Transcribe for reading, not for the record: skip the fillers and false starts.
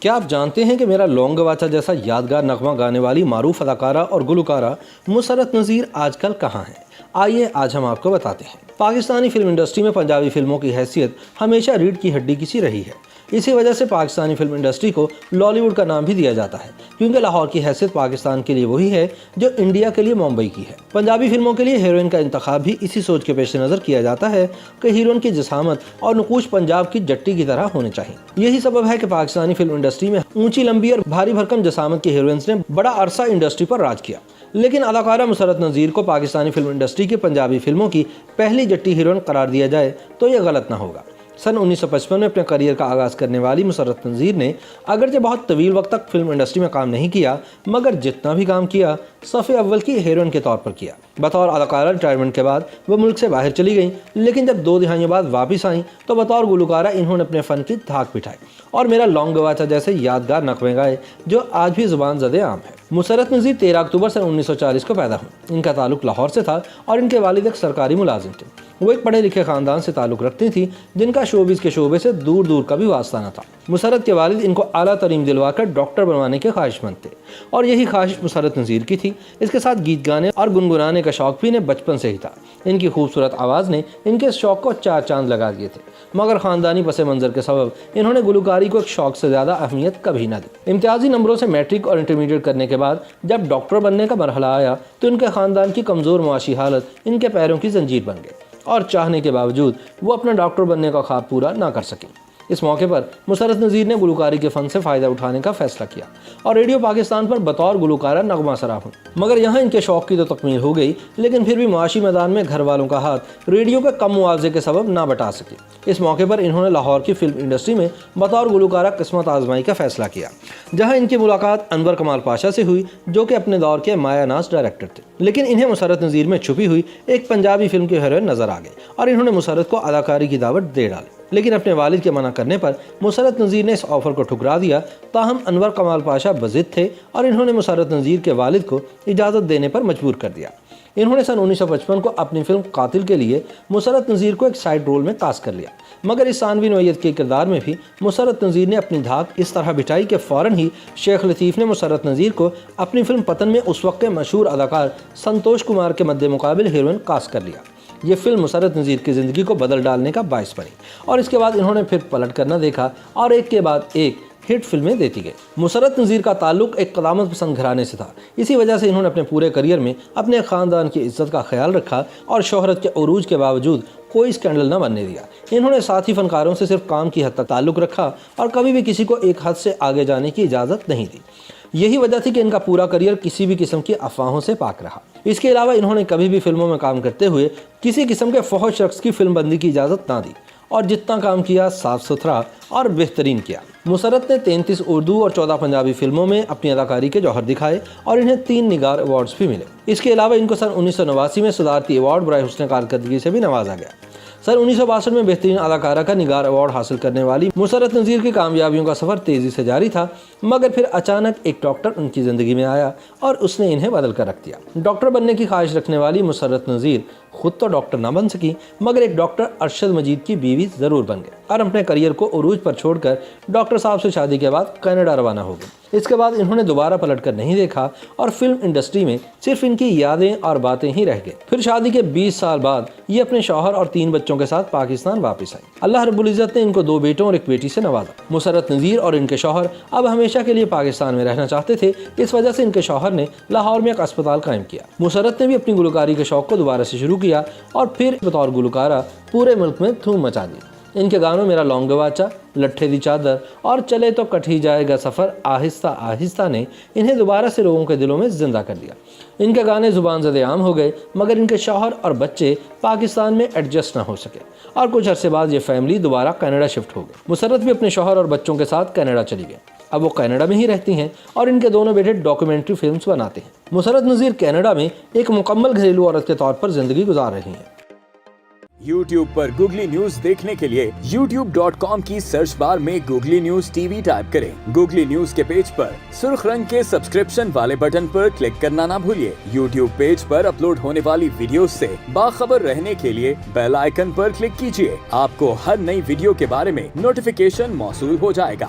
کیا آپ جانتے ہیں کہ میرا لونگ گواچا جیسا یادگار نغمہ گانے والی معروف اداکارہ اور گلوکارہ مسرت نذیر آج کل کہاں ہیں؟ آئیے آج ہم آپ کو بتاتے ہیں۔ پاکستانی فلم انڈسٹری میں پنجابی فلموں کی حیثیت ہمیشہ ریڑھ کی ہڈی کی سی رہی ہے۔ اسی وجہ سے پاکستانی فلم انڈسٹری کو لالی ووڈ کا نام بھی دیا جاتا ہے، کیونکہ لاہور کی حیثیت پاکستان کے لیے وہی ہے جو انڈیا کے لیے ممبئی کی ہے۔ پنجابی فلموں کے لیے ہیروئن کا انتخاب بھی اسی سوچ کے پیش نظر کیا جاتا ہے کہ ہیروئن کی جسامت اور نقوش پنجاب کی جٹی کی طرح ہونے چاہیے۔ یہی سبب ہے کہ پاکستانی فلم انڈسٹری میں اونچی لمبی اور بھاری بھرکم جسامت کے ہیروئنز نے بڑا عرصہ انڈسٹری پر راج کیا، لیکن اداکارہ مسرت نذیر کو پاکستانی فلم انڈسٹری کی پنجابی فلموں کی پہلی جٹی ہیروئن قرار دیا جائے تو یہ غلط نہ ہوگا۔ سن 1955 میں اپنے کریئر کا آغاز کرنے والی مسرت نذیر نے اگرچہ بہت طویل وقت تک فلم انڈسٹری میں کام نہیں کیا، مگر جتنا بھی کام کیا صف اول کی ہیروئن کے طور پر کیا۔ بطور اداکارہ ریٹائرمنٹ کے بعد وہ ملک سے باہر چلی گئیں، لیکن جب 2 دہائیوں بعد واپس آئیں تو بطور گلوکارہ انہوں نے اپنے فن کی دھاک بٹھائی اور میرا لونگ گواچا جیسے یادگار نغمے گائے جو آج بھی زبان زدِ عام ہے۔ مسرت نذیر 13 اکتوبر سن 1940 کو پیدا ہوئی۔ ان کا تعلق لاہور سے تھا اور ان کے والد ایک سرکاری ملازم تھے۔ وہ ایک پڑھے لکھے خاندان سے تعلق رکھتی تھیں جن کا شوبز کے شعبے سے دور دور کا بھی واسطہ نہ تھا۔ مسرت کے والد ان کو اعلیٰ تعلیم دلوا کر ڈاکٹر بنوانے کے خواہش مند تھے اور یہی خواہش مسرت نذیر کی تھی۔ اس کے ساتھ گیت گانے اور گنگنانے کا شوق بھی انہیں بچپن سے ہی تھا۔ ان کی خوبصورت آواز نے ان کے شوق کو 4 چاند لگا دیے تھے، مگر خاندانی پس منظر کے سبب انہوں نے گلوکاری کو ایک شوق سے زیادہ اہمیت کبھی نہ دی۔ امتیازی نمبروں سے میٹرک اور انٹرمیڈیٹ کرنے کے بعد جب ڈاکٹر بننے کا مرحلہ آیا تو ان کے خاندان کی کمزور معاشی حالت ان کے پیروں کی زنجیر بن گئی اور چاہنے کے باوجود وہ اپنا ڈاکٹر بننے کا خواب پورا نہ کر سکیں۔ اس موقع پر مسرت نذیر نے گلوکاری کے فن سے فائدہ اٹھانے کا فیصلہ کیا اور ریڈیو پاکستان پر بطور گلوکارہ نغمہ سرا ہوئی، مگر یہاں ان کے شوق کی تو تکمیل ہو گئی، لیکن پھر بھی معاشی میدان میں گھر والوں کا ہاتھ ریڈیو کے کم معاوضے کے سبب نہ بٹا سکے۔ اس موقع پر انہوں نے لاہور کی فلم انڈسٹری میں بطور گلوکارہ قسمت آزمائی کا فیصلہ کیا، جہاں ان کی ملاقات انور کمال پاشا سے ہوئی جو کہ اپنے دور کے مایہ ناز ڈائریکٹر تھے، لیکن انہیں مسرت نذیر میں چھپی ہوئی ایک پنجابی فلم کی ہیروئن نظر آ گئی اور انہوں نے مسرت کو اداکاری کی دعوت دے ڈالی، لیکن اپنے والد کے منع کرنے پر مسرت نذیر نے اس آفر کو ٹھکرا دیا۔ تاہم انور کمال پاشا بضد تھے اور انہوں نے مسرت نذیر کے والد کو اجازت دینے پر مجبور کر دیا۔ انہوں نے سن 1955 کو اپنی فلم قاتل کے لیے مسرت نذیر کو ایک سائیڈ رول میں کاسٹ کر لیا، مگر اس ثانوی نوعیت کے کردار میں بھی مسرت نذیر نے اپنی دھاک اس طرح بٹھائی کہ فوراً ہی شیخ لطیف نے مسرت نذیر کو اپنی فلم پتن میں اس وقت کے مشہور اداکار سنتوش کمار کے مد مقابل ہیروئن کاسٹ کر لیا۔ یہ فلم مسرت نذیر کی زندگی کو بدل ڈالنے کا باعث بنی اور اس کے بعد انہوں نے پھر پلٹ کر نہ دیکھا اور ایک کے بعد ایک ہٹ فلمیں دیتی گئی۔ مسرت نذیر کا تعلق ایک قدامت پسند گھرانے سے تھا، اسی وجہ سے انہوں نے اپنے پورے کریئر میں اپنے خاندان کی عزت کا خیال رکھا اور شہرت کے عروج کے باوجود کوئی اسکینڈل نہ بننے دیا۔ انہوں نے ساتھی فنکاروں سے صرف کام کی حد تک تعلق رکھا اور کبھی بھی کسی کو ایک حد سے آگے جانے کی اجازت نہیں دی۔ یہی وجہ تھی کہ ان کا پورا کریئر کسی بھی قسم کی افواہوں سے پاک رہا۔ اس کے علاوہ انہوں نے کبھی بھی فلموں میں کام کرتے ہوئے کسی قسم کے فحش شخص کی فلم بندی کی اجازت نہ دی اور جتنا کام کیا صاف ستھرا اور بہترین کیا۔ مسرت نے 33 اردو اور 14 پنجابی فلموں میں اپنی اداکاری کے جوہر دکھائے اور انہیں 3 نگار ایوارڈز بھی ملے۔ اس کے علاوہ ان کو سن 1989 میں صدارتی ایوارڈ برائے حسن کارکردگی سے بھی نوازا گیا۔ سن 1962 میں بہترین اداکارہ کا نگار ایوارڈ حاصل کرنے والی مسرت نذیر کی کامیابیوں کا سفر تیزی سے جاری تھا، مگر پھر اچانک ایک ڈاکٹر ان کی زندگی میں آیا اور اس نے انہیں بدل کر رکھ دیا۔ ڈاکٹر بننے کی خواہش رکھنے والی مسرت نذیر خود تو ڈاکٹر نہ بن سکی، مگر ایک ڈاکٹر ارشد مجید کی بیوی ضرور بن گئے اور اپنے کریئر کو عروج پر چھوڑ کر ڈاکٹر صاحب سے شادی کے بعد کینیڈا روانہ ہو گئے۔ اس کے بعد انہوں نے دوبارہ پلٹ کر نہیں دیکھا اور فلم انڈسٹری میں صرف ان کی یادیں اور باتیں ہی رہ گئے۔ پھر شادی کے 20 سال بعد یہ اپنے شوہر اور 3 بچوں کے ساتھ پاکستان واپس آئی۔ اللہ رب العزت نے ان کو 2 بیٹوں اور 1 بیٹی سے نوازا۔ مسرت نذیر اور ان کے شوہر اب ہمیشہ کے لیے پاکستان میں رہنا چاہتے تھے، اس وجہ سے ان کے شوہر نے لاہور میں ایک اسپتال قائم کیا۔ مسرت نے بھی اپنی گلوکاری کے شوق کو دوبارہ سے شروع کیا اور پھر بطور گلوکارہ پورے ملک میں دھوم مچا دی۔ ان کے گانوں میرا لونگ گواچا، لٹھے دی چادر اور چلے تو کٹ ہی جائے گا سفر آہستہ آہستہ نے انہیں دوبارہ سے لوگوں کے دلوں میں زندہ کر دیا۔ ان کے گانے زبان زدِ عام ہو گئے، مگر ان کے شوہر اور بچے پاکستان میں ایڈجسٹ نہ ہو سکے اور کچھ عرصے بعد یہ فیملی دوبارہ کینیڈا شفٹ ہو گئی۔ مسرت بھی اپنے شوہر اور بچوں کے ساتھ کینیڈا چلی گئی۔ اب وہ کینیڈا میں ہی رہتی ہیں اور ان کے دونوں بیٹے ڈاکیومنٹری فلمز بناتے ہیں۔ مسرت نذیر کینیڈا میں ایک مکمل گھریلو عورت کے طور پر زندگی گزار رہی ہیں۔ YouTube پر گوگلی نیوز دیکھنے کے لیے youtube.com کی سرچ بار میں googly news T V type کریں۔ گوگلی نیوز کے پیج پر سرخ رنگ کے سبسکرپشن والے بٹن پر کلک کرنا نہ بھولیے۔ YouTube پیج پر اپلوڈ ہونے والی ویڈیوز سے باخبر رہنے کے لیے بیل آئیکن پر کلک کیجیے۔ آپ کو ہر نئی ویڈیو کے بارے میں نوٹیفیکیشن موصول ہو جائے گا۔